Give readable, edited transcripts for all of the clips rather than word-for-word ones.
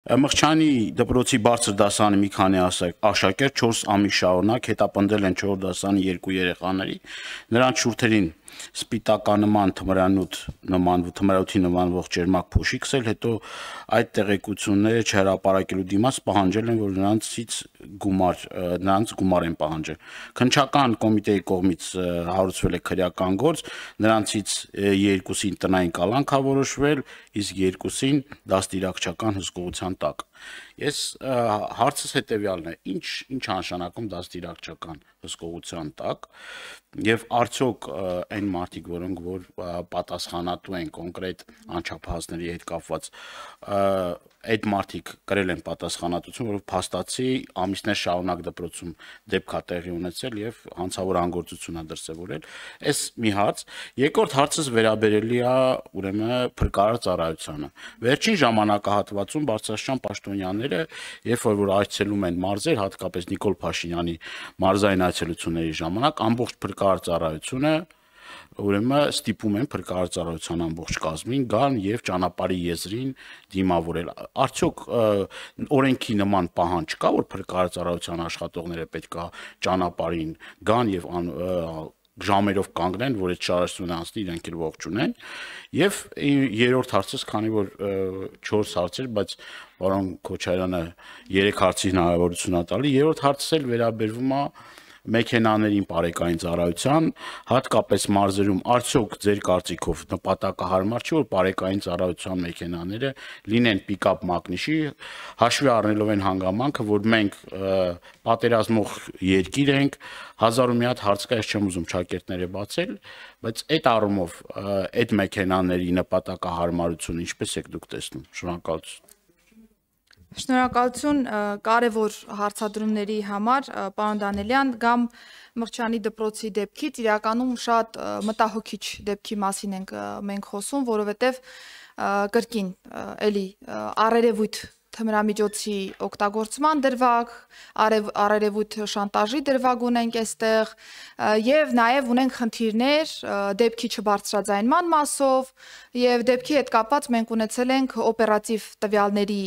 Մղչյանի դպրոցի բարձր դասարանի մի քանի աշակերտ 4 ամիս շարունակ հետապնդել են 4 դասարանի 2 երեխաների, նրանց շուրթերին սպիտականման թմրանյութի նմանվող ջերմակ փոշի քսել, հետո այդ տեղեկությունները չհրապարակելու դիմաց պահանջել են, որ նրանց գումար են պահանջել։ Քննչական կոմիտեի կողմից հարուցվել է քրեական գործ, նրանցից 2-ին տնային կալանք ա որոշվել, իսկ 2-ին դաստիարակչական հսկողության տակ։ Ես հարցս հետևյալն է, ինչ նշանակում դաստիարակչական հսկողության տակ, եւ արդյոք այն մարդիկ, որոնք որ պատասխանատու են կոնկրետ անչափահասների հետ կապված, այդ մարդիկ կրել են պատասխանատվություն, որով փաստացի ամիսներ շարունակ դպրոցում դեպք է տեղի ունեցել եւ հանցավոր անգործություն է դրսեւորել։ Այս մի հարց, երկրորդ հարցս վերաբերելի է ուրեմն փրկարար ծառայությանը։ Վերջին ժամանակահատվածում Բարձրաստիճան պաշտոնյաները, երբ որ այցելում են մարզեր, հատկապես Նիկոլ Փաշինյանի մարզային այցելությունների ժամանակ, ամբողջ փրկարար ծառայությունը ուրեմն ստիպում են փրկարար ծառայության ամբողջ կազմին գան եւ ճանապարհի եզրին դիմավորել։ Արդյոք օրենքի նման պահանջ կա, որ փրկարար ծառայության աշխատողները պետք է ճանապարհին գան եւ ժամերով կանգնեն, որ այդ շարժությունը անցնի, իրենք էլ ողջ ունեն։ Եվ երրորդ հարցս, քանի որ 4 հարցեր, բայց պարոն Քոչարյանը 3 հարցի հնարավորություն է տալի, երրորդ հարցս էլ վերաբերվում է մեքենաներին բարեկային ծառայության, հատկապես մարզերում, արդյոք ձեր կարծիքով նպատակահարմար չի, որ բարեկային ծառայության մեքենաները լինեն պիկապ մակնիշի, հաշվի առնելով այն հանգամանքը, որ մենք պատերազմող երկիր ենք, 1000 մի հատ հարց կա, ես չեմ ուզում ճակերտները բացել, բայց այդ առումով այդ մեքենաների նպատակահարմարությունը ինչպես եք դուք տեսնում։ Շնորհակալություն։ Շնորհակալություն կարևոր հարցադրումների համար, պարոն Դանելյան, գամ Մղչյանի դպրոցի դեպքից իրականում շատ մտահոգիչ դեպքի մասին ենք մենք խոսում, որովհետև կրկին էլի առերևույթ թմրամիջոցի օգտագործման դրվագ, առերևույթ շանտաժի դրվագ ունենք այստեղ եւ նաեւ ունենք խնդիրներ դեպքի չբարձրաձայնման մասով եւ դեպքի հետ կապված մենք ունեցել ենք օպերատիվ տվյալների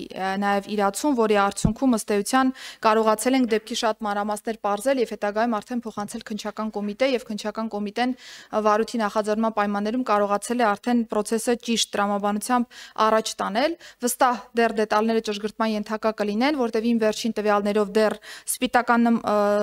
նաեւ իրացում, որի արդյունքում ըստ էության կարողացել ենք դեպքի շատ մանրամասներ պարզել եւ հետագայում արդեն փոխանցել քննչական կոմիտե եւ քննչական կոմիտեն վարույթի նախաձեռնման պայմաններում կարողացել է արդեն process-ը ճիշտ տրամաբանությամբ առաջ տանել։ Վստահ դեռ դետալները ճշգրտման ենթակա կլինեն, որտեղ իմ վերջին տվյալներով դեռ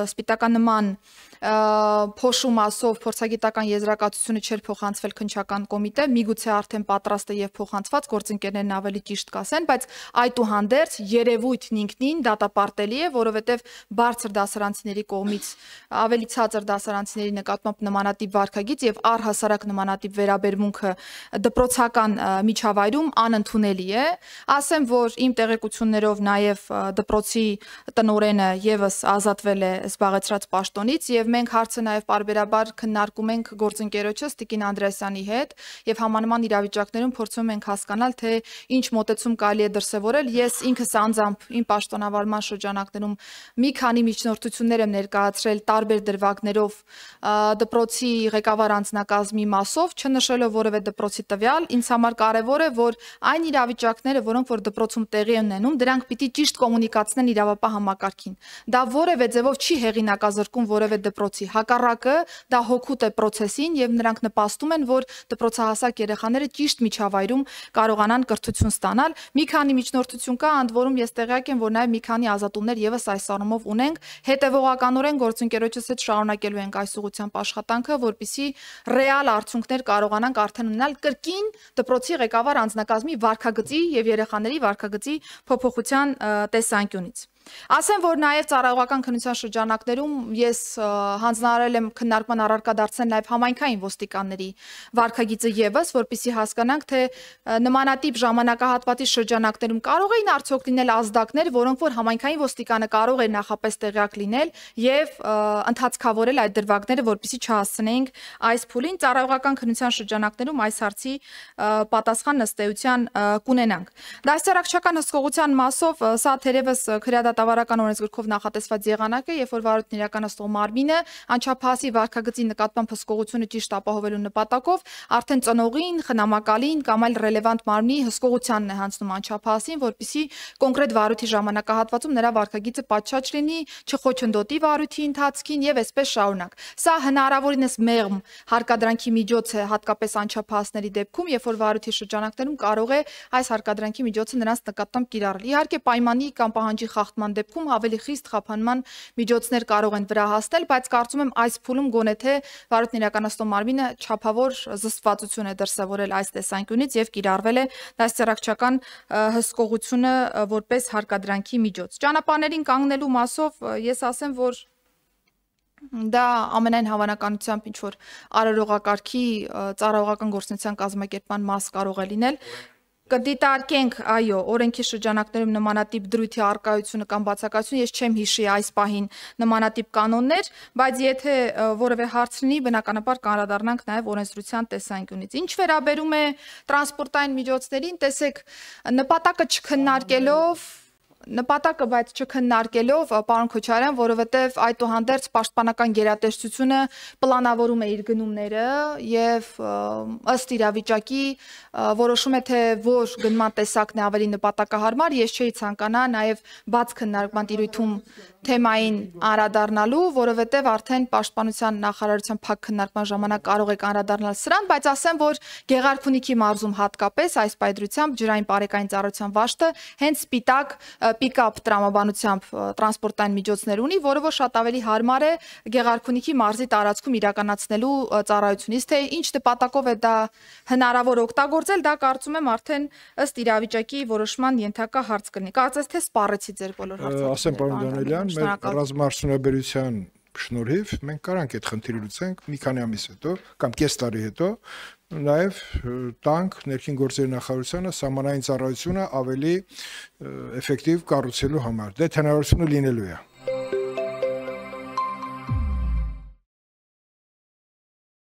սպիտականնման փոշու մասով փորձագիտական եզրակացությունը չէր փոխանցվել քննչական կոմիտե, միգուցե արդեն պատրաստ է եւ փոխանցված, գործընկերներն ավելի ճիշտ կասեն, բայց այդուհանդերձ երևույթն ինքնին դատապարտելի է, որովհետեւ բարձր դասարանցիների կողմից ավելի ցածր դասարանցիների նկատմամբ նմանատիպ վարքագիծ եւ առհասարակ նմանատիպ վերաբերմունքը դպրոցական միջավայրում անընդունելի է։ Ասեմ, որ իմ տեղեկություններով նաեւ դպրոցի տնօրենը եւս ազատվել է զբաղեցրած պաշտոնից եւ մենք հարցը նաեւ պարբերաբար քննարկում ենք գործընկերոջս Տիկին Անդրեասյանի հետ եւ համանման իրավիճակներում փորձում ենք հասկանալ, թե ինչ մոտեցում կարելի է դրսեւորել։ Ես ինքս անձամբ իմ պաշտոնավարման շրջանակներում մի քանի միջնորդություններ եմ ներկայացրել տարբեր դրվագներով դպրոցի ղեկավար անձնակազմի մասով, չնշելով որևէ դպրոցի տվյալ, ինձ համար կարեւոր է, որ այն իրավիճակները, որոնք որ դպրոցում տեղի են ունենում, դրանք պիտի ճիշտ կոմունիկացնեն իրավապահ համակարգին։ Դա որևէ ձևով չի հեղինակազրկում որևէ դպրոցի, հակառակը դա հօգուտ է process-ին եւ նրանք նպաստում են, որ դպրոցահասակ երեխաները ճիշտ միջավայրում կարողանան կրթություն ստանալ։ Մի քանի միջնորդություն կա, ընդ որում ես տեղյակ եմ, որ նաեւ մի քանի ազատումներ եւս այս առումով ունենք։ Հետեւողականորեն գործընկերոջս հետ շարունակելու ենք այս ուղղությամբ աշխատանքը, որպեսզի ռեալ արդյունքներ կարողանանք արդեն ունենալ կրկին դպրոցի ղեկավար անձնակազմի վարքագծի եւ երեխաների վարքագծի փոփոխության տեսանկյունից։ Ասեմ, որ նաև ծառայողական քննության շրջանակներում ես հանձնարարել եմ քննարկման առարկա դարձնել նաև համայնքային ոստիկանների վարքագիծը եւս, որպեսզի հասկանանք, թե նմանատիպ ժամանակահատվածի շրջանակներում կարող էին արդյոք լինել ազդակներ, որոնք որ համայնքային ոստիկանը կարող էր նախապես տեղյակ լինել եւ ընդհանցքավորել այդ դրվագները, որպեսզի չհասցնեինք այս փուլին։ Ծառայողական քննության շրջանակներում այս հարցի պատասխան ըստ էության կունենանք։ Դաստիարակչական հսկողության մասով սա թերևս քրեադարձ Դատավարական օրենսգրքով նախատեսված եղանակ է, երբ որ վարույթն իրականացնող մարմինը անչափահասի վարքագծի նկատմամբ հսկողությունը ճիշտ ապահովելու նպատակով արդեն ծնողին, խնամակալին կամ այլ ռելևանտ մարմնի հսկողությանն է հանձնում անչափահասին, որպեսզի կոնկրետ վարույթի ժամանակահատվածում նրա վարքագիծը պատշաճ լինի, չխոչընդոտի վարույթի ընթացքին եւ այսպես շարունակ։ Սա հնարավորինս մեղմ հարկադրանքի միջոց է հատկապես անչափահասների դեպքում, երբ որ վարույթի շրջանակներում կարող է այս հարկադրանքի միջոցը նրանց նկատմամբ կիրառել։ Իհարկե պայմանի կամ պահանջի խախտման դեպքում ավելի խիստ խափանման միջոցներ կարող են վրա հասնել, բայց կարծում եմ այս փուլում գոնե թե վարույթն իրականացնող մարմինը չափավոր զսպվածություն է դրսևորել այս տեսանկյունից եւ կիրառվել է դաստիարակչական հսկողությունը որպես հարկադրանքի միջոց։ Ճանապարհներին կանգնելու մասով ես ասեմ, որ դա ամենայն հավանականությամբ ինչ որ արարողակարգի ծառայողական գործունեության կազմակերպման մաս կարող է լինել։ Կդիտարկենք, այո, օրենքի շրջանակներում նմանատիպ դրույթի առկայությունը կամ բացակայությունը, ես չեմ հիշի այս պահին նմանատիպ կանոններ, բայց եթե որևէ հարց լինի, բնականաբար կանդրադառնանք նաև օրենսդրության տեսանկյունից։ Ինչ վերաբերում է տրանսպորտային միջոցներին, տեսեք, նպատակը բայց չքննարկելով, պարոն Քոչարյան, որովհետև այդուհանդերձ պաշտպանական գերատեսչությունը պլանավորում է իր գնումները եւ ըստ իրավիճակի որոշում է թե որ գնման տեսակն է ավելի նպատակահարմար, ես չէի ցանկանա նաեւ բաց քննարկման տիրույթում թեմային անդրադառնալու, որովհետև արդեն պաշտպանության նախարարության փակ քննարկման ժամանակ կարող եք անդրադառնալ սրան, բայց ասեմ, որ Գեղարքունիքի մարզում հատկապես այս պայծրությամբ ջրային բարեկային ծառայության վաշտը հենց սպիտակ պիկապ տրամաբանությամբ տրանսպորտային միջոցներ ունի, որը որ շատ ավելի հարմար է Գեղարքունիքի մարզի տարածքում իրականացնելու ծառայությունից, թե ինչ նպատակով է դա հնարավոր օգտագործել, դա կարծում եմ արդեն ըստ իրավիճակի որոշման ենթակա հարց կլինի։ Կարծես թե սպառեցի ձեր բոլոր հարցերը։ Ասեմ, պարոն Դանիելյան, մեր ռազմաարդյունաբերության շնորհիվ մենք կարանք այդ խնդիրը լուծենք մի քանի ամիս հետո կամ կես տարի հետո, նաև տանք ներքին գործերի նախարարությանը սահմանային ծառայությունը ավելի էֆեկտիվ կառուցելու համար։ Դա հնարավորությունը լինելու է։